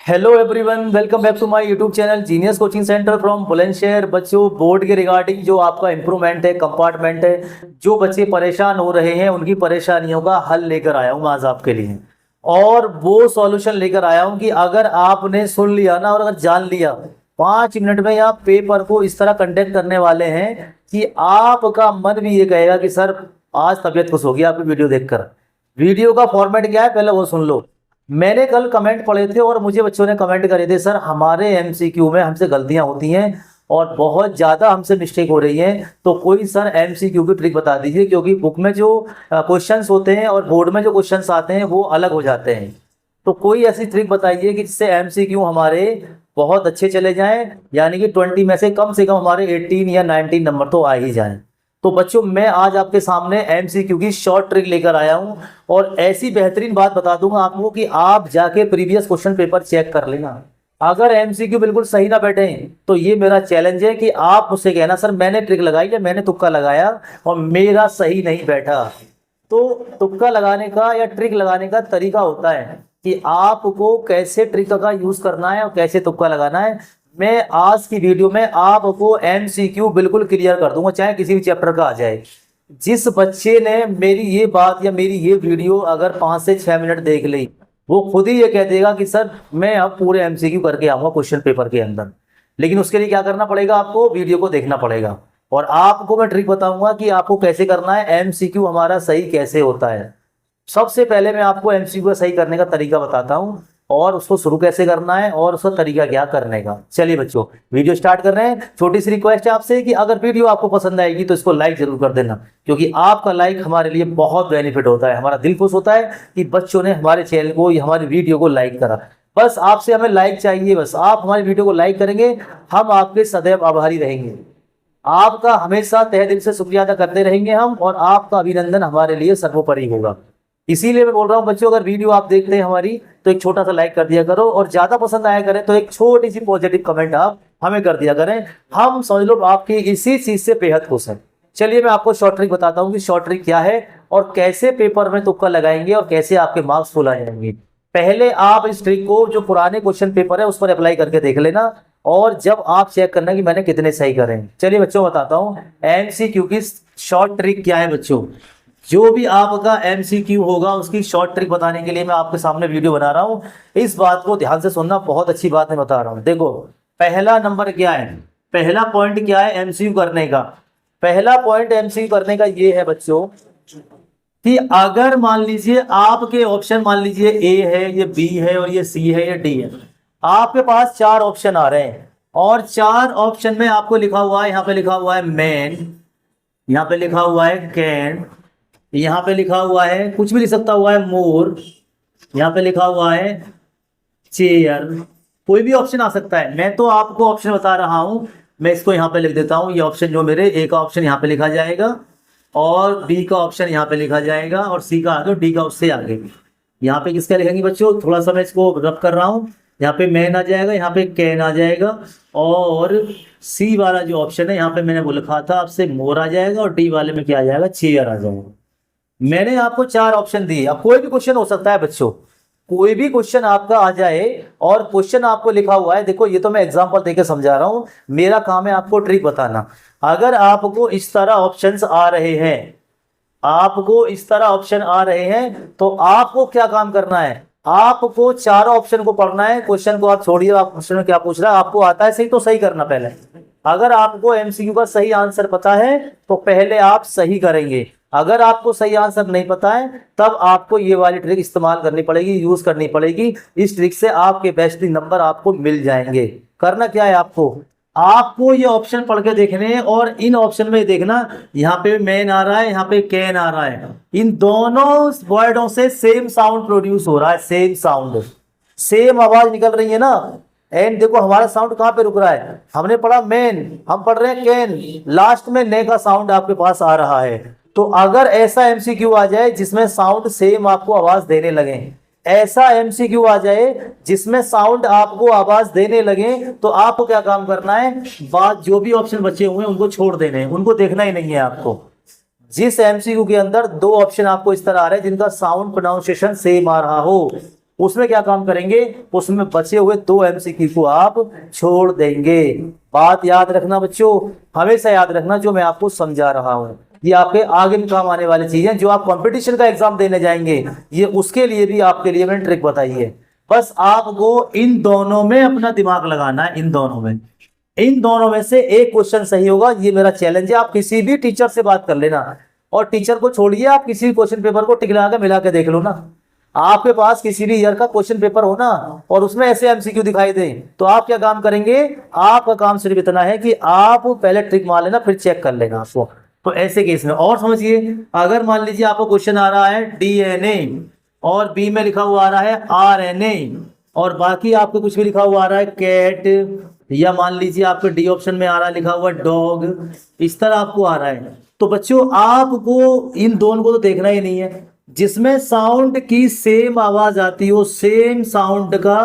Hello everyone, welcome back to my YouTube channel genius coaching centre from Bulandshahr. बच्चों, board के regarding जो आपका improvement है, कंपार्टमेंट है, जो बच्चे परेशान हो रहे हैं उनकी परेशानियों का हल लेकर आया हूँ आज आपके लिए। और वो सॉल्यूशन लेकर आया हूँ कि अगर आपने सुन लिया ना और अगर जान लिया, 5 मिनट में आप पेपर को इस तरह कंडक्ट करने वाले हैं कि आपका मन भी ये कहेगा कि सर आज तबीयत खुश होगी आपकी वीडियो देखकर। वीडियो का फॉर्मेट क्या है पहले वो सुन लो। मैंने कल कमेंट पढ़े थे और मुझे बच्चों ने कमेंट करे थे, सर हमारे एमसीक्यू में हमसे गलतियां होती हैं और बहुत ज़्यादा हमसे मिस्टेक हो रही है, तो कोई सर एमसीक्यू की ट्रिक बता दीजिए, क्योंकि बुक में जो क्वेश्चंस होते हैं और बोर्ड में जो क्वेश्चंस आते हैं वो अलग हो जाते हैं। तो कोई ऐसी ट्रिक बताइए कि जिससे एमसीक्यू हमारे बहुत अच्छे चले जाएं, यानी कि 20 में से कम हमारे 18 या 19 नंबर तो आ ही जाएं। तो बच्चों, मैं आज आपके सामने एमसीक्यू की शॉर्ट ट्रिक लेकर आया हूं और ऐसी बेहतरीन बात बता दूंगा आपको कि आप जाके प्रीवियस क्वेश्चन पेपर चेक कर लेना। अगर एमसीक्यू बिल्कुल सही ना बैठे तो ये मेरा चैलेंज है कि आप मुझसे कहना, सर मैंने ट्रिक लगाई या मैंने तुक्का लगाया और मेरा सही नहीं बैठा। तो तुक्का लगाने का या ट्रिक लगाने का तरीका होता है कि आपको कैसे ट्रिक का यूज करना है और कैसे तुक्का लगाना है। मैं आज की वीडियो में आपको एमसीक्यू बिल्कुल क्लियर कर दूंगा, चाहे किसी भी चैप्टर का आ जाए। जिस बच्चे ने मेरी ये बात या मेरी ये वीडियो अगर 5 से 6 मिनट देख ली, वो खुद ही ये कह देगा कि सर मैं अब पूरे एमसीक्यू करके आऊंगा क्वेश्चन पेपर के अंदर। लेकिन उसके लिए क्या करना पड़ेगा, आपको वीडियो को देखना पड़ेगा और आपको मैं ट्रिक बताऊंगा कि आपको कैसे करना है, एमसीक्यू हमारा सही कैसे होता है। सबसे पहले मैं आपको एमसीक्यू का सही करने का तरीका बताता हूं और उसको शुरू कैसे करना है और उसका तरीका क्या करने का। चलिए बच्चों, वीडियो स्टार्ट कर रहे हैं। छोटी सी रिक्वेस्ट है आपसे कि अगर वीडियो आपको पसंद आएगी तो इसको लाइक जरूर कर देना, क्योंकि आपका लाइक हमारे लिए बहुत बेनिफिट होता है। हमारा दिल खुश होता है कि बच्चों ने हमारे चैनल को या हमारी वीडियो को लाइक करा। बस आपसे हमें लाइक चाहिए, बस आप हमारी वीडियो को लाइक करेंगे, हम आपके सदैव आभारी रहेंगे। आपका हमेशा तहे दिल से शुक्रिया अदा करते रहेंगे हम, और आपका अभिनंदन हमारे लिए सर्वोपरि होगा। इसीलिए मैं बोल रहा हूँ बच्चों, अगर वीडियो आप देखते हैं हमारी तो एक छोटा सा लाइक कर दिया करो, और ज्यादा पसंद आया करें तो एक छोटी सी पॉजिटिव कमेंट आप हमें कर दिया करें। हम समझ लो आपकी इसी चीज से बेहद खुश हैं। चलिए मैं आपको शॉर्ट ट्रिक बताता हूँ कि शॉर्ट ट्रिक क्या है और कैसे पेपर में तुक्का लगाएंगे और कैसे आपके मार्क्स फुल आ जाएंगे। पहले आप इस ट्रिक को जो पुराने क्वेश्चन पेपर है उस पर अप्लाई करके देख लेना, और जब आप चेक करना कि मैंने कितने सही करें। चलिए बच्चों बताता हूँ एमसीक्यू की शॉर्ट ट्रिक क्या है। बच्चों, जो भी आपका एमसीक्यू होगा उसकी शॉर्ट ट्रिक बताने के लिए मैं आपके सामने वीडियो बना रहा हूं। इस बात को ध्यान से सुनना, बहुत अच्छी बात मैं बता रहा हूं। देखो, पहला नंबर क्या है, पहला पॉइंट क्या है एमसीक्यू करने का। पहला पॉइंट एमसीक्यू करने का ये है बच्चों कि अगर मान लीजिए आपके ऑप्शन, मान लीजिए ए है, ये बी है और ये सी है, ये डी है। आपके पास 4 ऑप्शन आ रहे हैं और 4 ऑप्शन में आपको लिखा हुआ है, यहाँ पे लिखा हुआ है मैन, यहाँ पे लिखा हुआ है कैन, यहाँ पे लिखा हुआ है, कुछ भी लिख सकता हुआ है मोर, यहाँ पे लिखा हुआ है चेयर, कोई भी ऑप्शन आ सकता है। मैं तो आपको ऑप्शन बता रहा हूँ, मैं इसको यहाँ पे लिख देता हूँ। ये ऑप्शन जो मेरे ए का ऑप्शन यहाँ पे लिखा जाएगा और बी का ऑप्शन यहाँ पे लिखा जाएगा और सी का आगे, डी का उससे आगे। यहाँ पे किसका लिखेंगे बच्चों, थोड़ा सा मैं इसको रब कर रहा हूँ। यहाँ पे मैन आ जाएगा, यहाँ पे कैन आ जाएगा, और सी वाला जो ऑप्शन है यहाँ पे मैंने वो लिखा था आपसे मोर आ जाएगा, और डी वाले में क्या आ जाएगा, चेयर आ जाएगा। मैंने आपको 4 ऑप्शन दिए। अब कोई भी क्वेश्चन हो सकता है बच्चों, कोई भी क्वेश्चन आपका आ जाए और क्वेश्चन आपको लिखा हुआ है। देखो, ये तो मैं एग्जांपल देके समझा रहा हूं, मेरा काम है आपको ट्रिक बताना। अगर आपको इस तरह ऑप्शंस आ रहे हैं, आपको इस तरह ऑप्शन आ रहे हैं, तो आपको क्या काम करना है, आपको 4 ऑप्शन को पढ़ना है। क्वेश्चन को आप छोड़िए, आप क्वेश्चन में क्या पूछ रहा है, आपको आता है सही तो सही करना पहले। अगर आपको एमसीक्यू का सही आंसर पता है तो पहले आप सही करेंगे। अगर आपको सही आंसर नहीं पता है तब आपको ये वाली ट्रिक इस्तेमाल करनी पड़ेगी, यूज करनी पड़ेगी। इस ट्रिक से आपके बेस्ट नंबर आपको मिल जाएंगे। करना क्या है, आपको ये ऑप्शन पढ़ के देखने हैं और इन ऑप्शन में देखना, यहाँ पे मैन आ रहा है, यहाँ पे कैन आ रहा है। इन दोनों वर्डों से सेम साउंड प्रोड्यूस हो रहा है, सेम साउंड, सेम आवाज निकल रही है ना। एंड देखो हमारा साउंड कहाँ पे रुक रहा है, हमने पढ़ा मैन, हम पढ़ रहे हैं कैन, लास्ट में ने का साउंड आपके पास आ रहा है। तो अगर ऐसा एमसीक्यू आ जाए जिसमें साउंड सेम आपको आवाज देने लगे, ऐसा एमसीक्यू आ जाए जिसमें साउंड आपको आवाज देने लगे, तो आपको क्या काम करना है, बात जो भी ऑप्शन बचे हुए हैं उनको छोड़ देने हैं, उनको देखना ही नहीं है आपको। जिस एमसीक्यू के अंदर 2 ऑप्शन आपको इस तरह आ रहे हैं जिनका साउंड प्रोनाउंसिएशन सेम आ रहा हो, उसमें क्या काम करेंगे, उसमें बचे हुए 2 एमसीक्यू को आप छोड़ देंगे। बात याद रखना बच्चों, हमेशा याद रखना जो मैं आपको समझा रहा हूँ, ये आपके आगे भी काम आने वाली चीजें जो आप कंपटीशन का एग्जाम देने जाएंगे, ये उसके लिए भी आपके लिए मैंने ट्रिक बताई है। बस आपको इन दोनों में अपना दिमाग लगाना है, इन दोनों में से एक क्वेश्चन सही होगा, ये मेरा चैलेंज है। आप किसी भी टीचर से बात कर लेना, और टीचर को छोड़िए, आप किसी भी क्वेश्चन पेपर को टिक लगा के मिला के देख लो ना। आपके पास किसी भी ईयर का क्वेश्चन पेपर हो ना, और उसमें ऐसे एमसीक्यू दिखाई दे, तो आप क्या काम करेंगे, आपका काम सिर्फ इतना है कि आप पहले ट्रिक मार लेना, फिर चेक कर लेना आपको। तो ऐसे केस में और समझिए, अगर मान लीजिए आपको क्वेश्चन आ रहा है डीएनए और बी में लिखा हुआ आ रहा है आरएनए, और बाकी आपको कुछ भी लिखा हुआ आ रहा है कैट, या मान लीजिए आपके डी ऑप्शन में आ रहा है लिखा हुआ डॉग, इस तरह आपको आ रहा है, तो बच्चों आपको इन दोनों को तो देखना ही नहीं है। जिसमें साउंड की सेम आवाज आती हो, सेम साउंड का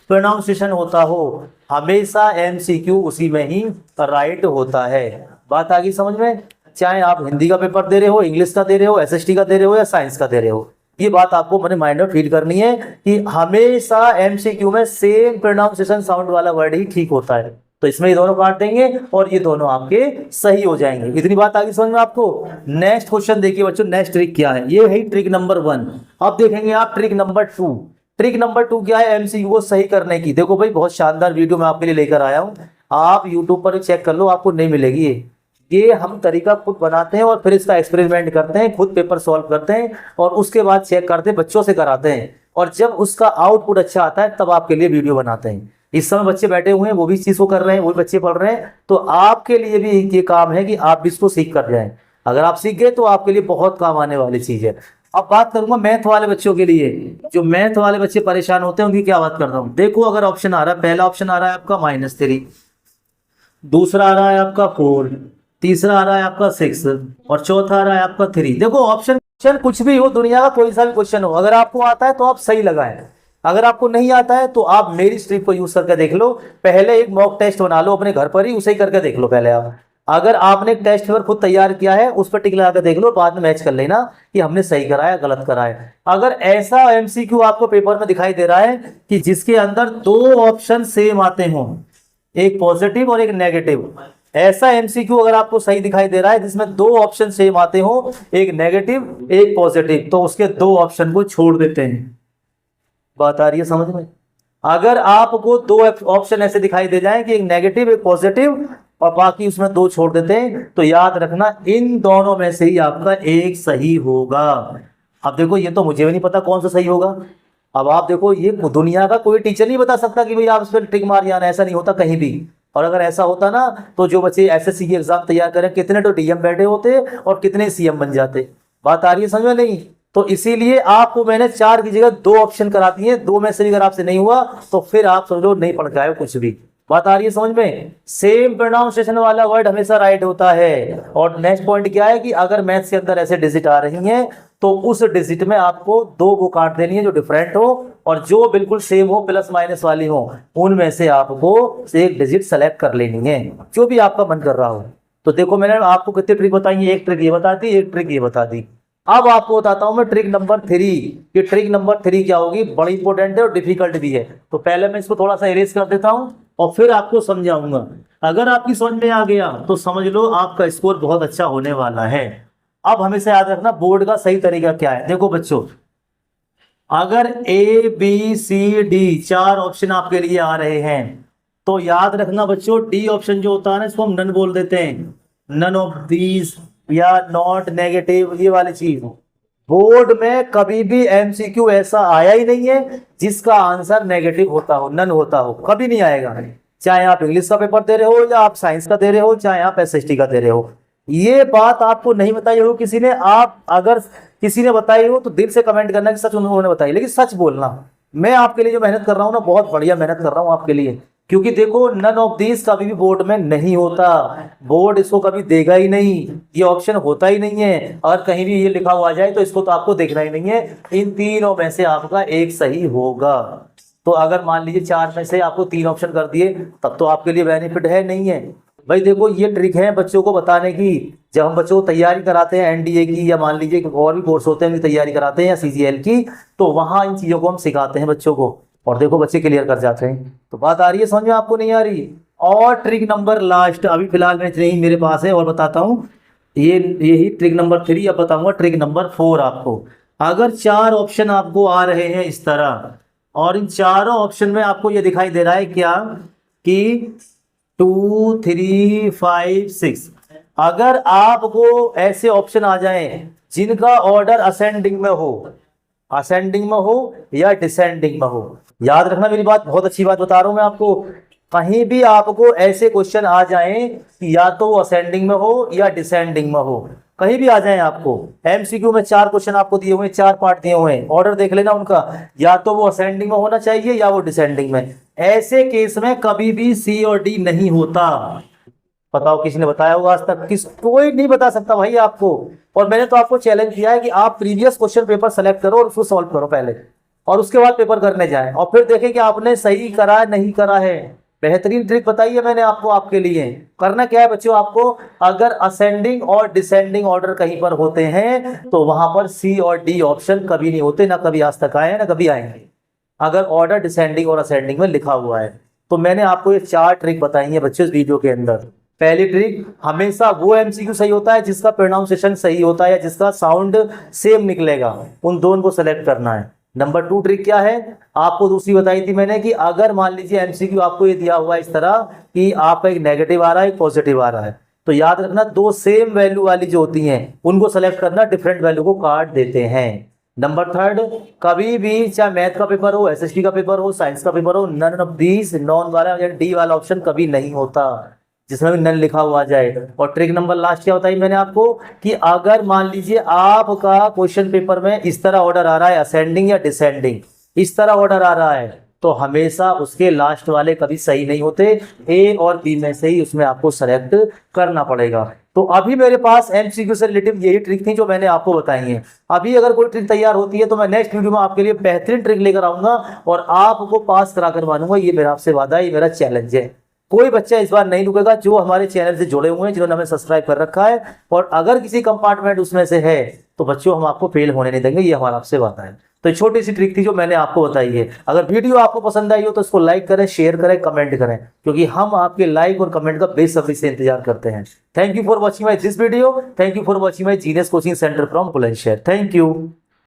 प्रोनाउंसिएशन होता हो, हमेशा एमसीक्यू उसी में ही राइट होता है। बात आ गई समझ में? चाहे आप हिंदी का पेपर दे रहे हो, इंग्लिश का दे रहे हो, एसएसटी का दे रहे हो, या साइंस का दे रहे हो, ये बात आपको मैंने माइंड में फील करनी है कि हमेशा एमसीक्यू में सेम प्रोनाउंसिएशन साउंड वाला वर्ड ही ठीक होता है। तो इसमें ये दोनों काट देंगे और ये दोनों आपके सही हो जाएंगे। इतनी बात आगे समझ में आपको? नेक्स्ट क्वेश्चन देखिए बच्चों, नेक्स्ट ट्रिक क्या है, ये है ट्रिक नंबर 1। अब देखेंगे आप ट्रिक नंबर 2। ट्रिक नंबर 2 क्या है एमसीक्यू को सही करने की? देखो भाई, बहुत शानदार वीडियो मैं आपके लिए लेकर आया हूं, आप यूट्यूब पर चेक कर लो, आपको नहीं मिलेगी ये हम तरीका खुद बनाते हैं और फिर इसका एक्सपेरिमेंट करते हैं, खुद पेपर सॉल्व करते हैं और उसके बाद चेक करते हैं, बच्चों से कराते हैं, और जब उसका आउटपुट अच्छा आता है तब आपके लिए वीडियो बनाते हैं। इस समय बच्चे बैठे हुए हैं, वो भी चीज को कर रहे हैं, वो भी बच्चे पढ़ रहे हैं, तो आपके लिए भी ये काम है कि आप भी इसको सीख कर जाएं। अगर आप सीख गए तो आपके लिए बहुत काम आने वाली चीज है। अब बात करूंगा मैथ वाले बच्चों के लिए, जो मैथ वाले बच्चे परेशान होते हैं उनकी क्या बात करता हूँ। देखो, अगर ऑप्शन आ रहा है, पहला ऑप्शन आ रहा है आपका -3, दूसरा आ रहा है आपका 4, तीसरा आ रहा है आपका 6 और चौथा आ रहा है आपका 3। देखो ऑप्शन कुछ भी हो, दुनिया का कोई सा भी क्वेश्चन हो, अगर आपको आता है तो आप सही लगाएं, अगर आपको नहीं आता है तो आप मेरी स्ट्रिप को यूज करके देख लो। पहले एक मॉक टेस्ट बना लो अपने घर पर ही, उसे ही करके देख लो पहले आप। अगर आपने एक टेस्ट पेपर खुद तैयार किया है, उस पर टिक लगा कर देख लो, बाद में मैच कर लेना कि हमने सही कराया गलत कराया। अगर ऐसा एमसीक्यू आपको पेपर में दिखाई दे रहा है कि जिसके अंदर 2 ऑप्शन सेम आते हों, एक पॉजिटिव और एक नेगेटिव, ऐसा एमसीक्यू अगर आपको सही दिखाई दे रहा है जिसमें 2 ऑप्शन सेम आते हो, एक नेगेटिव एक पॉजिटिव, तो उसके 2 ऑप्शन को छोड़ देते हैं। बात आ रही है समझ में? अगर आपको 2 ऑप्शन ऐसे दिखाई दे जाए कि एक नेगेटिव एक पॉजिटिव और बाकी उसमें 2 छोड़ देते हैं, तो याद रखना इन दोनों में से ही आपका एक सही होगा। अब देखो, ये तो मुझे भी नहीं पता कौन सा सही होगा। अब आप देखो, ये दुनिया का कोई टीचर नहीं बता सकता कि भाई आप इस पर ट्रिक मार आना, ऐसा नहीं होता कहीं भी। और अगर ऐसा होता ना, तो जो बच्चे एसएससी की एग्जाम तैयार करें, कितने तो डीएम बैठे होते और कितने सीएम बन जाते। बात आ रही है समझ में? नहीं तो इसीलिए आपको मैंने 4 की जगह 2 ऑप्शन करा दिए, 2 में से भी अगर आपसे नहीं हुआ तो फिर आप समझो नहीं पढ़ के आए कुछ भी। बात आ रही है समझ में? सेम प्रोनाउंसिएशन वाला वर्ड हमेशा राइट होता है। और नेक्स्ट पॉइंट क्या है कि अगर मैथ्स के अंदर ऐसे डिजिट आ रही हैं तो उस डिजिट में आपको 2 वो काट देनी है जो डिफरेंट हो, और जो बिल्कुल सेम हो प्लस माइनस वाली हो, उनमें से आपको एक डिजिट सेलेक्ट कर लेनी है, जो भी आपका मन कर रहा हो। तो देखो, मैंने आपको कितनी ट्रिक बताई, एक ट्रिक ये बता दी, एक ट्रिक ये बता दी। अब आपको बताता हूं मैं ट्रिक नंबर 3। ये ट्रिक नंबर 3 क्या होगी, बड़ी इंपॉर्टेंट है और डिफिकल्ट भी है। तो पहले मैं इसको थोड़ा सा इरेज कर देता हूं और फिर आपको समझाऊंगा। अगर आपकी समझ में आ गया तो समझ लो आपका स्कोर बहुत अच्छा होने वाला है। अब हमेशा याद रखना बोर्ड का सही तरीका क्या है। देखो बच्चों, अगर ABCD 4 ऑप्शन आपके लिए आ रहे हैं तो याद रखना बच्चों, डी ऑप्शन जो होता है ना, इसको हम नन बोल देते हैं, नन ऑफ दीज या नॉट नेगेटिव, ये वाली चीज। बोर्ड में कभी भी एमसीक्यू ऐसा आया ही नहीं है जिसका आंसर नेगेटिव होता हो, नन होता हो, कभी नहीं आएगा। चाहे आप इंग्लिश का पेपर दे रहे हो या आप साइंस का दे रहे हो, चाहे आप एसएसटी का दे रहे हो। ये बात आपको नहीं बताई हो किसी ने, आप अगर किसी ने बताई हो तो दिल से कमेंट करना कि सच उन्होंने बताई, लेकिन सच बोलना। मैं आपके लिए जो मेहनत कर रहा हूँ ना, बहुत बढ़िया मेहनत कर रहा हूँ आपके लिए, क्योंकि देखो नन ऑफ दीज कभी भी बोर्ड में नहीं होता, बोर्ड इसको कभी देगा ही नहीं, ये ऑप्शन होता ही नहीं है। अगर कहीं भी ये लिखा हुआ आ जाए तो इसको तो आपको देखना ही नहीं है। इन तीनों में से आपका एक सही होगा। तो अगर मान लीजिए 4 में से आपको 3 ऑप्शन कर दिए, तब तो आपके लिए बेनिफिट है नहीं है। भाई देखो ये ट्रिक है बच्चों को बताने की। जब हम बच्चों को तैयारी कराते हैं एनडीए की, या मान लीजिए और भी कोर्स होते हैं उनकी तैयारी कराते हैं, या सीजीएल की, तो वहाँ इन चीज़ों को हम सिखाते हैं बच्चों को, और देखो बच्चे क्लियर कर जाते हैं। तो बात आ रही है समझ में, आपको नहीं आ रही? और ट्रिक नंबर लास्ट अभी फिलहाल में नहीं मेरे पास है, और बताता हूँ। ये यही ट्रिक नंबर 3, अब बताऊंगा ट्रिक नंबर 4 आपको। अगर 4 ऑप्शन आपको आ रहे हैं इस तरह, और इन चारों ऑप्शन में आपको ये दिखाई दे रहा है क्या कि 2 3 5 6, अगर आपको ऐसे ऑप्शन आ जाएं जिनका ऑर्डर असेंडिंग में हो, असेंडिंग में हो या डिसेंडिंग में हो, याद रखना मेरी बात, बहुत अच्छी बात बता रहा हूं मैं आपको। कहीं भी आपको ऐसे क्वेश्चन आ जाएं कि या तो वो असेंडिंग में हो या डिसेंडिंग में हो, कहीं भी आ जाएं आपको, एमसीक्यू में 4 क्वेश्चन आपको दिए हुए हैं, 4 पार्ट दिए हुए हैं, ऑर्डर देख लेना उनका, या तो वो असेंडिंग में होना चाहिए या वो डिसेंडिंग में। ऐसे केस में कभी भी सी और डी नहीं होता। बताओ किसी ने बताया होगा आज तक? कोई नहीं बता सकता भाई आपको। और मैंने तो आपको चैलेंज किया है कि आप प्रीवियस क्वेश्चन पेपर सेलेक्ट करो और उसको सॉल्व करो पहले, और उसके बाद पेपर करने जाए, और फिर देखें कि आपने सही करा है नहीं करा है। बेहतरीन ट्रिक बताई है मैंने आपको, आपके लिए करना क्या है बच्चों, आपको अगर असेंडिंग और डिसेंडिंग ऑर्डर कहीं पर होते हैं तो वहां पर सी और डी ऑप्शन कभी नहीं होते, ना कभी आज तक आए ना कभी आएंगे, अगर ऑर्डर डिसेंडिंग और असेंडिंग में लिखा हुआ है। तो मैंने आपको ये 4 ट्रिक बताई है बच्चों इस वीडियो के अंदर। पहली ट्रिक, हमेशा वो एमसीक्यू सही होता है जिसका प्रोनाउंसिएशन सही होता है या जिसका साउंड सेम निकलेगा, उन दोनों को सेलेक्ट करना है। नंबर 2 ट्रिक क्या है, आपको दूसरी बताई थी मैंने कि अगर मान लीजिए एमसीक्यू आपको ये दिया हुआ है इस तरह कि आपका एक नेगेटिव आ रहा है एक पॉजिटिव आ रहा है, तो याद रखना 2 सेम वैल्यू वाली जो होती हैं उनको सेलेक्ट करना, डिफरेंट वैल्यू को काट देते हैं। नंबर 3, कभी भी चाहे मैथ का पेपर हो, एसएसटी का पेपर हो, साइंस का पेपर हो, नन ऑफ दीज, नॉन वाला या डी वाला ऑप्शन कभी नहीं होता जिसमें भी नन लिखा हुआ जाए। और ट्रिक नंबर लास्ट क्या बताई मैंने आपको कि अगर मान लीजिए आपका क्वेश्चन पेपर में इस तरह ऑर्डर आ रहा है असेंडिंग या डिसेंडिंग, इस तरह ऑर्डर आ रहा है, तो हमेशा उसके लास्ट वाले कभी सही नहीं होते, ए और बी में से ही उसमें आपको सेलेक्ट करना पड़ेगा। तो अभी मेरे पास एमसीक्यू से रिलेटिव यही ट्रिक थी जो मैंने आपको बताई है। अभी अगर कोई ट्रिक तैयार होती है तो मैं नेक्स्ट वीडियो में आपके लिए बेहतरीन ट्रिक लेकर आऊंगा और आपको पास करा कर मानूंगा, ये मेरा आपसे वादा है, ये मेरा चैलेंज है। कोई बच्चा इस बार नहीं रुकेगा जो हमारे चैनल से जुड़े हुए हैं, जिन्होंने हमें सब्सक्राइब कर रखा है, और अगर किसी कंपार्टमेंट उसमें से है तो बच्चों हम आपको फेल होने नहीं देंगे, ये हमारा आपसे वादा है। तो छोटी सी ट्रिक थी जो मैंने आपको बताई है। अगर वीडियो आपको पसंद आई हो तो इसको लाइक करें, शेयर करें, कमेंट करें, क्योंकि हम आपके लाइक और कमेंट का बेसब्री से इंतजार करते हैं। Thank you for watching my this video, thank you for watching my genius coaching centre from Bulandshahr. Thank you.